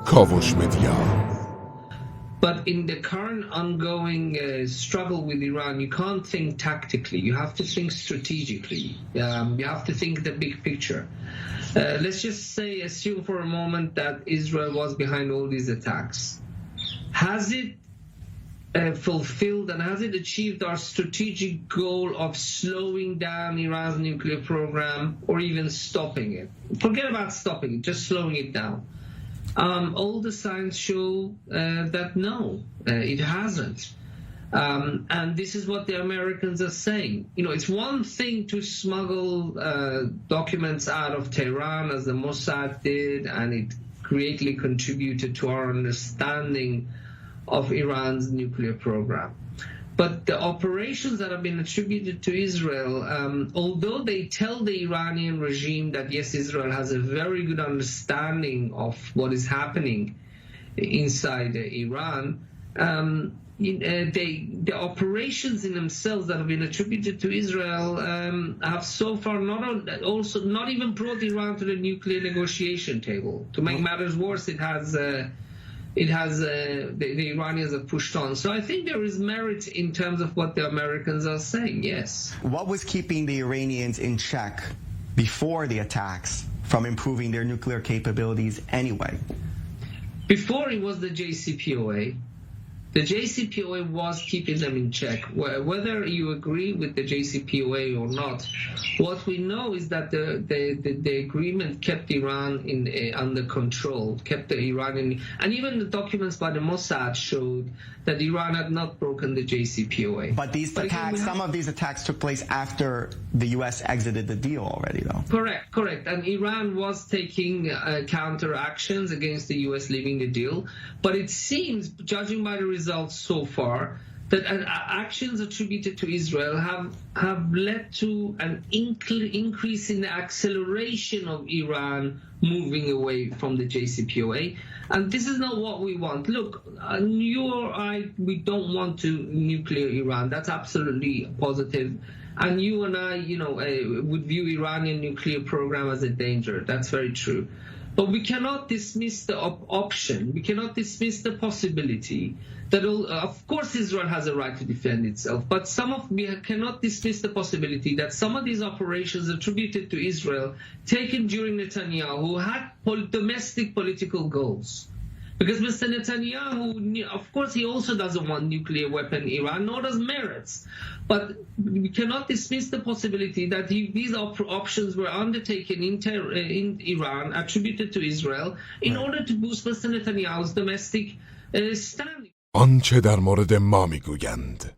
کاوش مدیا. But in the current ongoing struggle with Iran, you can't think tactically. You have to think strategically. You have to think the big picture. Let's just say, assume for a moment that Israel was behind all these attacks. Has it fulfilled and has it achieved our strategic goal of slowing down Iran's nuclear program or even stopping it? Forget about stopping it, just slowing it down. All the signs show that no, it hasn't. And this is what the Americans are saying. You know, it's one thing to smuggle documents out of Tehran, as the Mossad did, and it greatly contributed to our understanding of Iran's nuclear program. But the operations that have been attributed to Israel, although they tell the Iranian regime that yes, Israel has a very good understanding of what is happening inside Iran, the operations in themselves that have been attributed to Israel have so far not even brought Iran to the nuclear negotiation table. To make matters worse, the Iranians have pushed on. So I think there is merit in terms of what the Americans are saying, yes. What was keeping the Iranians in check before the attacks from improving their nuclear capabilities anyway? Before it was the JCPOA. The JCPOA was keeping them in check. Whether you agree with the JCPOA or not, what we know is that the agreement kept Iran under control, kept the Iranian, and even the documents by the Mossad showed that Iran had not broken the JCPOA. But some of these attacks took place after the U.S. exited the deal already, though. Correct. And Iran was taking counter actions against the U.S. leaving the deal. But it seems, judging by the results so far, that actions attributed to Israel have led to an increase in the acceleration of Iran moving away from the JCPOA. And this is not what we want. Look, you or I, we don't want to nuclear Iran. That's absolutely positive. And you and I, would view Iranian nuclear program as a danger. That's very true. But we cannot dismiss the option. We cannot dismiss the possibility that, of course, Israel has a right to defend itself. But we cannot dismiss the possibility that some of these operations attributed to Israel, taken during Netanyahu, had domestic political goals. Because Mr. Netanyahu, of course, he also doesn't want nuclear weapon in Iran, nor does Meretz. But we cannot dismiss the possibility that these options were undertaken in Iran, attributed to Israel, in order to boost Mr. Netanyahu's domestic standing. آنچه در مورد ما میگویند